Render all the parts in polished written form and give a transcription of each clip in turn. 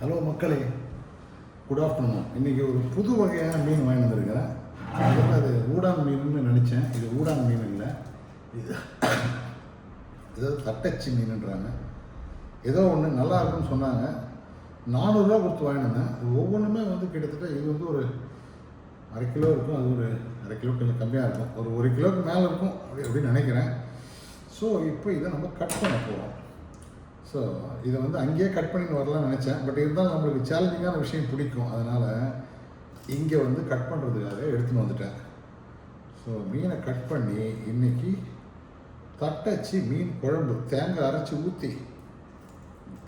Hello மக்களே, good afternoon. இன்றைக்கி ஒரு புது வகையான மீன் வாங்கி வந்திருக்கிறேன். முதல்ல அது ஊடான் மீனுன்னு நினச்சேன். இது ஊடான் மீன் இல்லை, இது ஏதோ தட்டச்சி மீனுன்றாங்க. ஏதோ ஒன்று நல்லா இருக்குன்னு சொன்னாங்க. 400 ரூபா கொடுத்து வாங்கினேன். ஒவ்வொன்றுமே கிட்டத்தட்ட இது ஒரு அரை கிலோ இருக்கும், அது ஒரு அரை கிலோ கொஞ்சம் கம்மியாக இருக்கும், ஒரு கிலோவுக்கு மேலே இருக்கும் அப்படின்னு நினைக்கிறேன். ஸோ இப்போ இதை நம்ம கட் பண்ண போகிறோம். ஸோ இதை அங்கேயே கட் பண்ணின்னு வரலாம்னு நினச்சேன். பட் இருந்தாலும் நம்மளுக்கு சேலஞ்சிங்கான விஷயம் பிடிக்கும், அதனால் இங்கே கட் பண்ணுறதுக்காக எடுத்துன்னு வந்துட்டேன். ஸோ மீனை கட் பண்ணி இன்றைக்கி தட்டச்சு மீன் குழம்பு தேங்காய் அரைச்சி ஊற்றி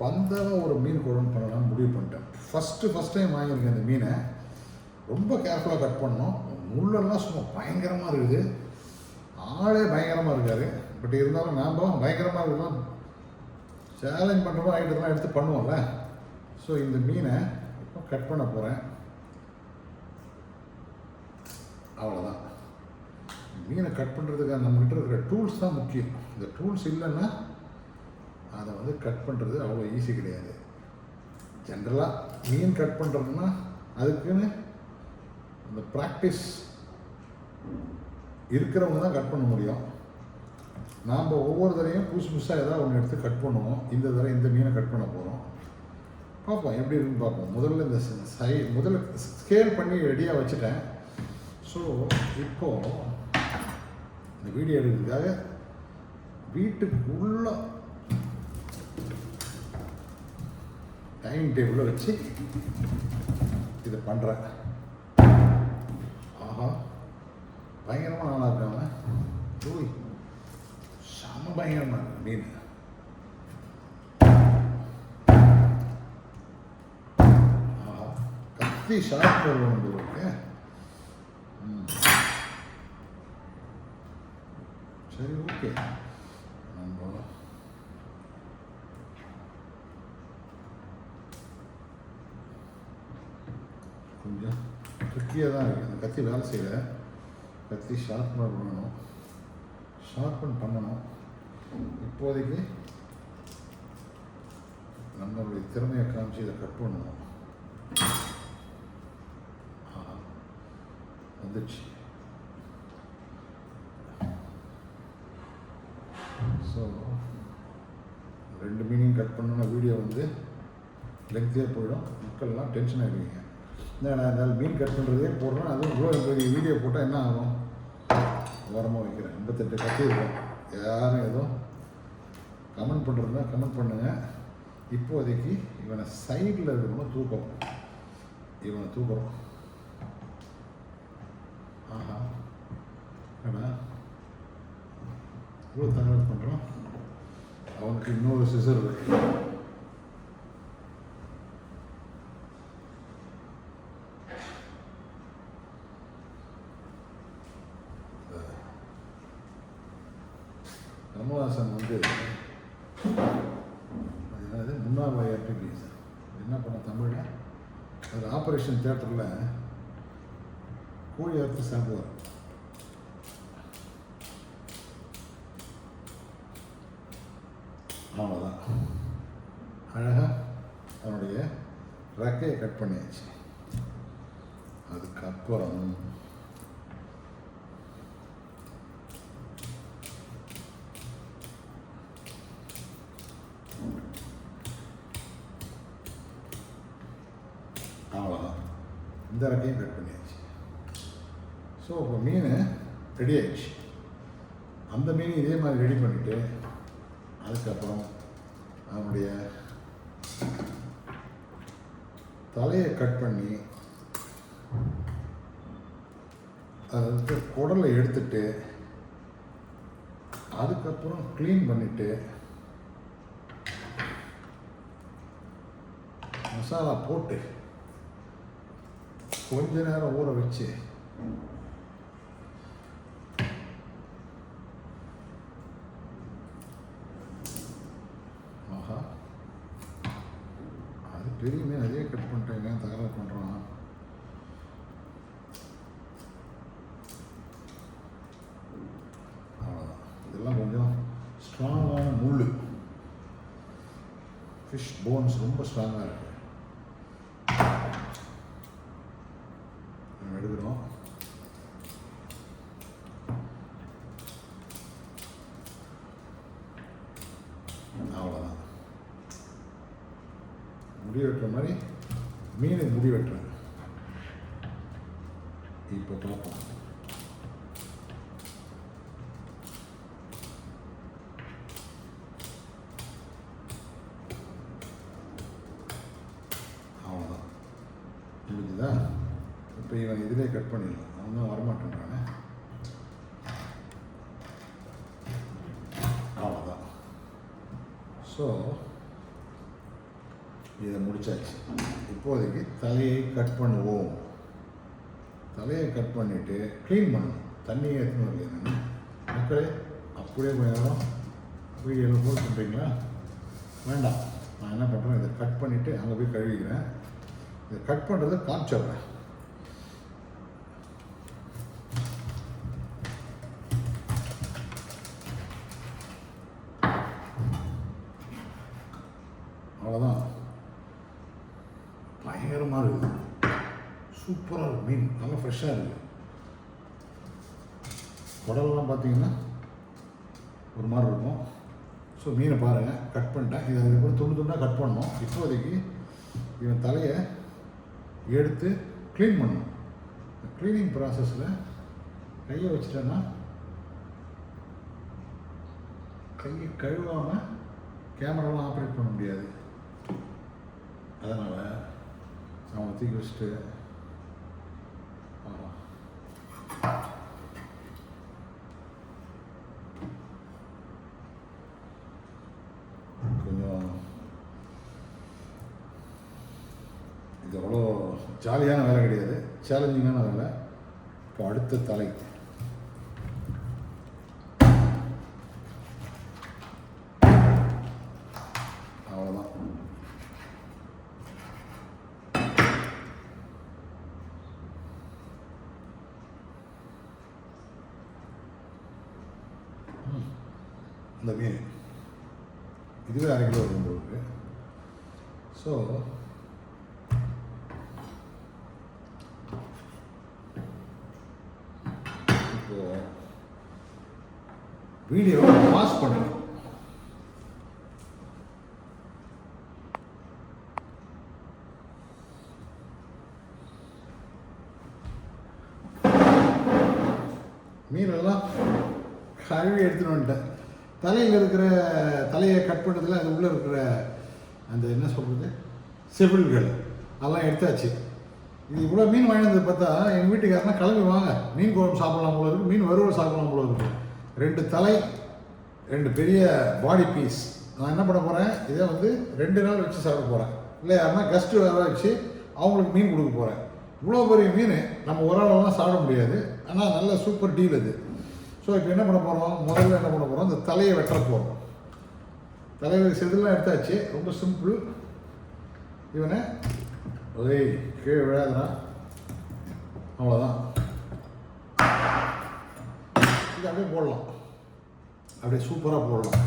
பந்தவ ஒரு மீன் குழம்பு பண்ணலாம்னு முடிவு பண்ணிட்டேன். ஃபஸ்ட் டைம் வாங்கியிருக்கேன் இந்த மீனை. ரொம்ப கேர்ஃபுல்லாக கட் பண்ணோம். முள்ளெல்லாம் சும்மா பயங்கரமாக இருக்குது, ஆளே பயங்கரமாக இருக்கார். பட் இருந்தாலும் நாம் பயங்கரமாக இருக்கலாம் சேலஞ்ச் பண்ணுற மாதிரி ஐட்டத்தெல்லாம் எடுத்து பண்ணுவோம்ல. ஸோ இந்த மீனை இப்போ கட் பண்ண போகிறேன். அவ்வளோதான். மீனை கட் பண்ணுறதுக்காக நம்மகிட்ட இருக்கிற டூல்ஸ் தான் முக்கியம். இந்த டூல்ஸ் இல்லைன்னா அதை கட் பண்ணுறது அவ்வளோ ஈஸி கிடையாது. ஜென்ரலாக மீன் கட் பண்ணுறதுன்னா அதுக்குன்னு அந்த ப்ராக்டிஸ் இருக்கிறவங்க தான் கட் பண்ண முடியும். நாம் ஒவ்வொரு தடையும் புதுசாக ஏதாவது ஒன்று எடுத்து கட் பண்ணுவோம். இந்த தடவை இந்த மீனை கட் பண்ண போகிறோம். பார்ப்போம் எப்படி இருக்குன்னு பார்ப்போம். முதல்ல முதல்ல ஸ்கேல் பண்ணி ரெடியாக வச்சுட்டேன். ஸோ இப்போது இந்த வீடியோ எடுக்கிறதுக்காக வீட்டுக்குள்ள டைனிங் டேபிளில் வச்சு இதை பண்ணுறேன். ஆஹா, பயங்கரமாக நல்லா இருக்காங்க. ஓய், செம்ம பயங்கரமாக இருக்கு மீன். ஆஹா, கத்தி ஷார்ப் வருவோம் இருக்கு. சரி, ஓகே. நம்ம கொஞ்சம் ட்ரிக்கியாக தான் இருக்குது. அந்த கத்தி வேலை செய்யலை. கத்தி ஷார்ப்னர் பண்ணணும், ஷார்பன் பண்ணணும். இப்போதைக்கு நம்மளுடைய திறமையை காமிச்சு இதை கட் பண்ணணும். வந்துடுச்சு. ஸோ 2 மீனையும் கட் பண்ணணும்னா வீடியோ லெங்க்தியாக போயிடும். மக்கள்லாம் டென்ஷன் ஆகிடுவீங்க. நான் இருந்தாலும் மீன் கட் பண்ணுறதே போடுறேன், அதுவும் இவ்வளோ வீடியோ போட்டால் என்ன ஆகும்? ஓரமாக வைக்கிறேன். 88 கத்தி இருக்கும். யாரும் எதுவும் கமெண்ட் பண்ணுறதுனா கமெண்ட் பண்ணுங்கள். இப்போதைக்கு இவனை சைடில் இருக்கணும் தூக்கம். இவனை தூக்குறோம். ஆஹா, ஏடா இவ்வளோ தகவல் பண்ணுறோம். அவனுக்கு இன்னொரு சிசர் இருக்கு. கமல்ஹாசன் அது முன்னாள் எம்பிபிஎஸ் என்ன பண்ண தமிழில் ஒரு ஆப்ரேஷன் தியேட்டரில் கோழி அறுத்து சாப்பிடுவார். அவ்வளோதான். அழகாக அவனுடைய ரெக்கையை கட் பண்ணியாச்சு. அதுக்கப்புறம் அவ்வளோதான், இந்த ரெக்கையும் கட் பண்ணியாச்சு. ஸோ இப்போ மீன் ரெடி ஆயிடுச்சு. அந்த மீன் இதே மாதிரி ரெடி பண்ணிவிட்டு அதுக்கப்புறம் அவனுடைய தலையை கட் பண்ணி அது குடலை எடுத்துட்டு அதுக்கப்புறம் க்ளீன் பண்ணிவிட்டு மசாலா போட்டு கொஞ்ச நேரம் ஊற வச்சு ஆஹா, அது பெரிய மீன் அதே கட் பண்ணிட்டேங்க, தகவல் பண்ணுறான். அவ்வளோதான். இதெல்லாம் கொஞ்சம் ஸ்ட்ராங்கான முள். ஃபிஷ் போன்ஸ் ரொம்ப ஸ்ட்ராங்காக இருக்குது. எடுக்கிறோம். அவ்வளோதான். முடி வெட்டுற மாதிரி மீனுக்கு முடி வெட்டுறேன். இப்போ பார்ப்போம். அவ்வளோதான், முடிஞ்சுதா? இப்போ இவன் இதிலே கட் பண்ணிடலாம். அவன் தான் வரமாட்டேன்றானே. அவ்வளோதான். ஸோ இதை முடிச்சாச்சு. இப்போதைக்கு தலையை கட் பண்ணுவோம். தலையை கட் பண்ணிவிட்டு க்ளீன் பண்ணணும். தண்ணியை எடுத்துன்னு வரல நான் மக்களே. அப்படியே கொஞ்சம் நேரம் வீடியோவில் போட்டு பண்ணுறீங்களா? வேண்டாம், நான் என்ன பண்ணுறேன், இதை கட் பண்ணிவிட்டு அங்கே போய் கழுவிக்கிறேன். இதை கட் பண்ணுறதை காமிச்சிடுறேன். அவ்வளோதான். பயங்கரமாக இருக்குது, சூப்பராக இருக்குது. மீன் நல்லா ஃப்ரெஷ்ஷாக இருக்குது. குடல்லாம் பார்த்தீங்கன்னா ஒரு மாதிரி இருக்கும். ஸோ மீனை பாருங்கள், கட் பண்ணிட்டேன். இதை அதுக்கப்புறம் துண்டு துண்டாக கட் பண்ணணும். இப்போதைக்கு இவன் தலையை எடுத்து க்ளீன் பண்ணணும். க்ளீனிங் ப்ராசஸில் கையை வச்சுட்டேன்னா கையை கழுவாமல் கேமராலாம் ஆப்ரேட் பண்ண முடியாது. அதனால் அவனை தூக்கி வச்சுட்டு கொஞ்சம் இது அவ்வளோ ஜாலியான வேலை கிடையாது, சேலஞ்சிங்கான வேலை. இப்போ அடுத்த தலை. அவ்வளோதான். இந்த மீன் இதுவே 1/2 கிலோ இருக்கும் உங்களுக்கு. ஸோ இப்போ வீடியோவை பாஸ் பண்ணுங்க. மீனெல்லாம் கழுவி எடுத்துன்னு வந்துட்டேன். தலையில் இருக்கிற தலையை கட் பண்ணுறதுல அது உள்ளே இருக்கிற அந்த என்ன சொல்கிறது செவில்கள் அதெல்லாம் எடுத்தாச்சு. இது இவ்வளோ மீன் வாங்கினது பார்த்தா எங்கள் வீட்டுக்காரனா கிளம்பி வாங்க, மீன் குழம்பு சாப்பிடலாம் போல இருக்குது, மீன் வறுவல் சாப்பிடலாம் போல இருக்குது. 2 தலை, 2 பெரிய பாடி பீஸ். நான் என்ன பண்ண போகிறேன், இதை வந்து 2 நாள் வச்சு சாப்பிட போகிறேன். இல்லை யாருன்னா கெஸ்ட்டு வர வச்சு அவங்களுக்கு மீன் கொடுக்க போகிறேன். இவ்வளோ பெரிய மீன் நம்ம ஒரு ஆளெல்லாம் சாப்பிட முடியாது. ஆனால் நல்ல சூப்பர் டீல் அது. ஸோ இப்போ என்ன பண்ண போகிறோம், முதல்ல என்ன பண்ண போகிறோம், இந்த தலையை வெட்ட போகிறோம். தலையில் செதிலாம் எடுத்தாச்சு, ரொம்ப சிம்பிள். இவனை ஒரே கீழே விழாதுனா அவ்வளோதான். இது அப்படியே போடலாம், அப்படியே சூப்பராக போடலாம்.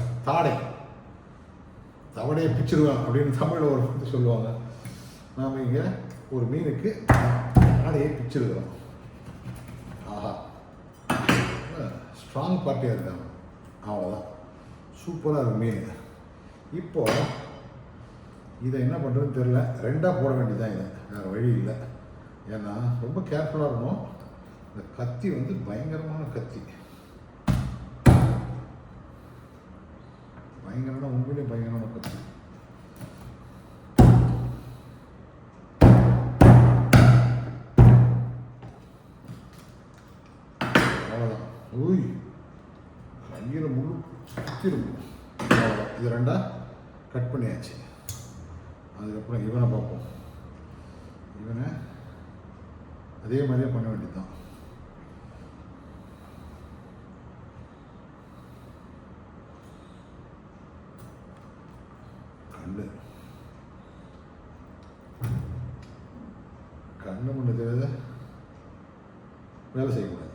தவடையை பிச்சிடுவேன் அப்படின்னு தமிழில் ஒரு வார்த்தை சொல்லுவாங்க. நாம் இங்கே ஒரு மீனுக்கு தாடையை பிச்சிருக்கிறோம். ஆஹா, ஸ்ட்ராங் பார்ட்டியாக இருக்காங்க. அவ்வளோதான், சூப்பராக இருக்கும் மீன். இப்போது இதை என்ன பண்ணுறதுன்னு தெரில, 2ஆக போட வேண்டியதுதான். இதை வேறு வழி இல்லை. ஏன்னா ரொம்ப கேர்ஃபுல்லாக இருக்கணும். இந்த கத்தி வந்து பயங்கரமான கத்தி, பயங்கரமான உண்மையிலே பயங்கரமான கத்தி. அவ்வளோதான். ஊய், கையில் முழு குத்திருக்கும். அவ்வளோதான். இது 2ஆக கட் பண்ணியாச்சு. அதுக்கப்புறம் இவனை பார்ப்போம். இவனை அதே மாதிரியே பண்ண வேண்டியதுதான். கண்ணு முன்னது வேலை செய்யக்கூடாது.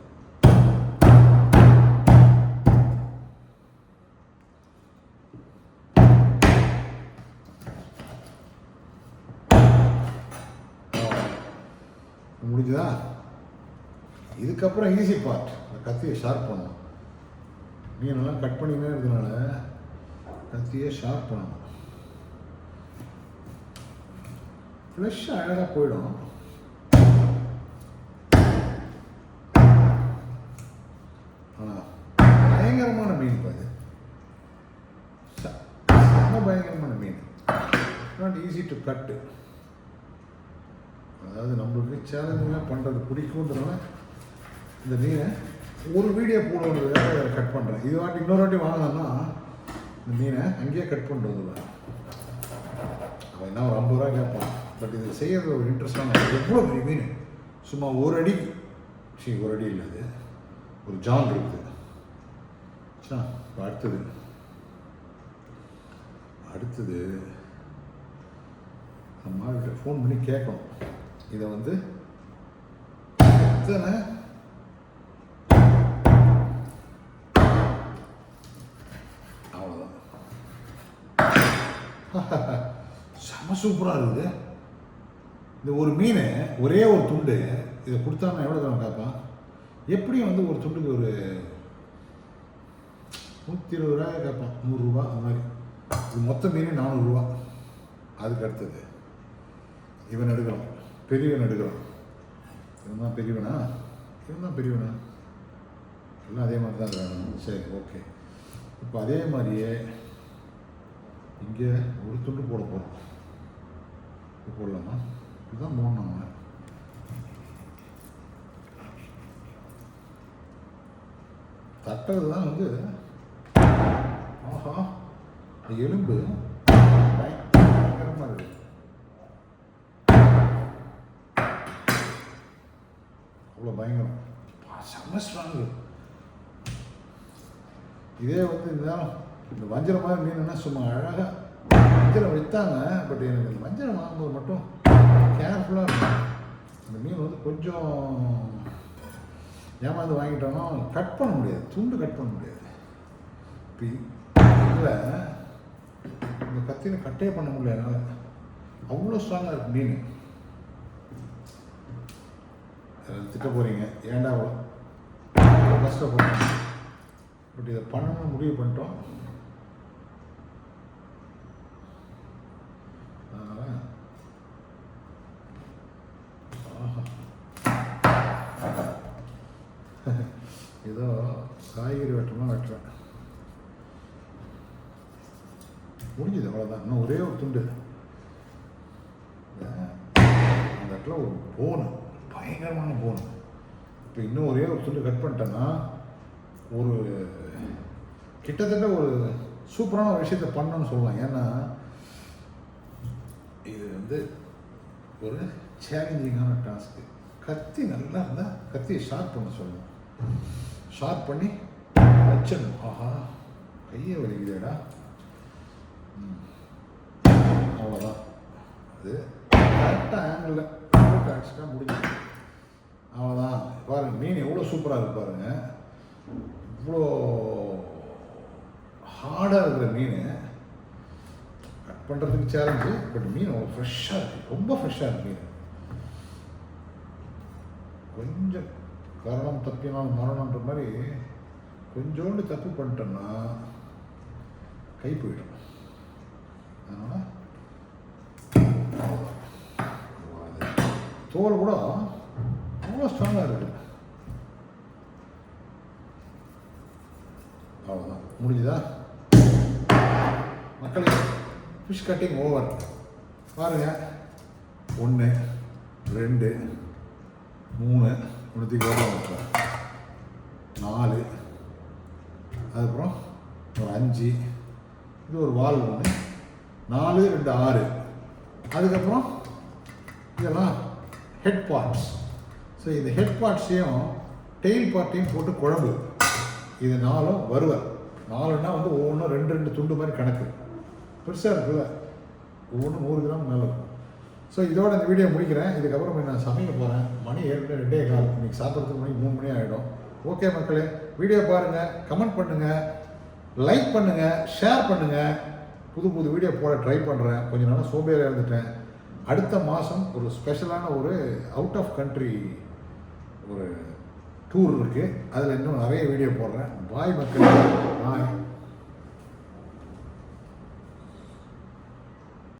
முடிஞ்சதா? இதுக்கப்புறம் ஈஸி பார்ட், இந்த கத்தியை ஷார்ப் பண்ணணும். மீனெல்லாம் கட் பண்ணினே இருக்கிறதுனால கத்தியை ஷார்ப் பண்ணணும். ஃப்ளஷ் அழகாக போயிடும். ஆனால் பயங்கரமான மீன் பாது, பயங்கரமான மீன். நாட் ஈஸி டு கட்டு. அதாவது நம்மளுக்கு சேலஞ்சிங்காக பண்ணுறது பிடிக்குன்றதுனால இந்த மீனை ஒரு வீடியோ போடுறதுக்காக கட் பண்ணுறேன். இது வாட்டி இன்னொரு வாட்டி வாங்கினோன்னா இந்த மீனை அங்கேயே கட் பண்ணிட்டு வந்துடுவேன். அவன் என்ன ஒரு 50 ரூபா கேட்பான். பட் இது செய்யறது ஒரு இன்ட்ரெஸ்டான. எவ்வளோ பெரிய மீன், சும்மா ஒரு அடி, ஒரு அடி இல்லை, அது ஒரு ஜான் இருக்குது. இப்போ அடுத்தது அம்மா கிட்ட ஃபோன் பண்ணி கேட்கணும். இதை வந்து எத்தனை அவ்வளோதான். செம சூப்பராக இருக்குது. இந்த ஒரு மீன் ஒரே ஒரு துண்டு இதை கொடுத்தாங்கன்னா எவ்வளோ தரம் கேட்பான்? எப்படியும் வந்து ஒரு துண்டுக்கு ஒரு 120 ரூபாய் கேட்பான், 100 ரூபா அந்த மாதிரி. இது மொத்த மீன் 400 ரூபா. அதுக்கு அடுத்தது இவன் எடுக்கிறோம், பெரியவன் எடுக்கிறோம். இவன் தான் பெரியவனா, எல்லாம் அதே மாதிரி தான் வேணும். சரி, ஓகே. இப்போ அதே மாதிரியே இங்கே ஒரு துண்டு போட போகிறோம். போடலாமா? இதுதான் போடணும். தட்டுறது தான் வந்து ஆஹா எலும்பு பயங்கரமாக இருக்கு. அவ்வளோ பயங்கரம், செம்ம ஸ்ட்ராங்கு. இதே வந்து இந்த வஞ்சரம் மாதிரி மீனுன்னா சும்மா அழகாக வஞ்சரம் வைத்தாங்க. பட் எனக்கு இந்த வஞ்சரம் வாங்கும்போது மட்டும் கேர்ஃபுல்லாக இருக்கும். இந்த மீன் வந்து கொஞ்சம் ஏமாந்து வாங்கிட்டோம்னா கட் பண்ண முடியாது, துண்டு கட் பண்ண முடியாது. இப்போ இதில் இந்த கத்தியில் கட்டே பண்ண முடியல என்னால், அவ்வளோ ஸ்ட்ராங்காக இருக்குது மீன். திட்ட போகிறீங்க, ஏன்டா அவ்வளோ கஷ்டப்படுறோம். பட் இதை பண்ணணும்னு முடிவு பண்ணிட்டோம். அதனால் ஏதோ காய்கறி வெட்டணும் வெட்டுறேன். முடிஞ்சது, அவ்வளோதான். இன்னும் ஒரே ஒரு துண்டு. அந்த இடத்துல ஒரு போனு, பயங்கரமான போனு. இப்போ இன்னும் ஒரே ஒரு துண்டு கட் பண்ணிட்டேன்னா ஒரு கிட்டத்தட்ட ஒரு சூப்பரான ஒரு விஷயத்தை பண்ணணும்னு சொல்லலாம். ஏன்னா இது வந்து ஒரு சேலஞ்சிங்கான டாஸ்க்கு. கத்தி நல்லா இருந்தால் கத்தியை ஷார்ப் பண்ண சொல்லணும். ஷார்ப் பண்ணி வச்சிடணும். ஆஹா, கையை வலிக்குதேடா. அவ்வளோதான். அது கரெக்டாக ஆங்கிளில் போட்டு அடிச்சுட்டா முடிஞ்சு. அவ்வளோதான். பாருங்கள், மீன் எவ்வளோ சூப்பராக இருக்கு பாருங்கள். இவ்வளோ ஹார்டாக இருக்கிற மீன் கட் பண்ணுறதுக்கு சேலஞ்சு. பட் மீன் அவ்வளோ ஃப்ரெஷ்ஷாக இருக்குது, ரொம்ப ஃப்ரெஷ்ஷாக இருக்குது மீன். கொஞ்சம் கரணம் தப்பினாலும் மரணன்ற மாதிரி கொஞ்சோண்டு தப்பு பண்ணிட்டோம்னா கை போயிடும். அதனால் தோல் கூட அவ்வளோ ஸ்ட்ராங்காக இருக்குது. அவ்வளோதான், முடிஞ்சுதா மக்களே? Fish cutting over. பாருங்கள், 1 2 3 ஒன்றுத்துக்கு ஓவர் 4, அதுக்கப்புறம் ஒரு 5, இது ஒரு வால் 1, 4 2 6, அதுக்கப்புறம் இதெல்லாம் ஹெட் பார்ட்ஸ். ஸோ இந்த ஹெட் பார்ட்ஸையும் டெயில் பார்ட்டையும் போட்டு குழம்பு. இது 4 வறுவல். 4ன்னா வந்து ஒவ்வொன்றும் 2 துண்டு மாதிரி கணக்கு. பெருசாக இருக்குல்ல, ஒவ்வொன்றும் 100 கிராம் மேலே இருக்கும். ஸோ இதோட இந்த வீடியோ முடிக்கிறேன். இதுக்கப்புறம் நான் சமைக்க போகிறேன். மணி ஏற்கனவே 2:15. இன்றைக்கி சாப்பிட்றதுக்கு மணி 3 மணி ஆகிடும். ஓகே மக்களே, வீடியோ பாருங்கள், கமெண்ட் பண்ணுங்கள், லைக் பண்ணுங்கள், ஷேர் பண்ணுங்கள். புது வீடியோ போட ட்ரை பண்ணுறேன். கொஞ்சம் நாளாக சோம்பேறியாக இருந்துட்டேன். அடுத்த மாதம் ஒரு ஸ்பெஷலான ஒரு அவுட் ஆஃப் கண்ட்ரி ஒரு டூர் இருக்குது. அதில் இன்னும் நிறைய வீடியோ போடுறேன். பாய் மக்கள், பாய்.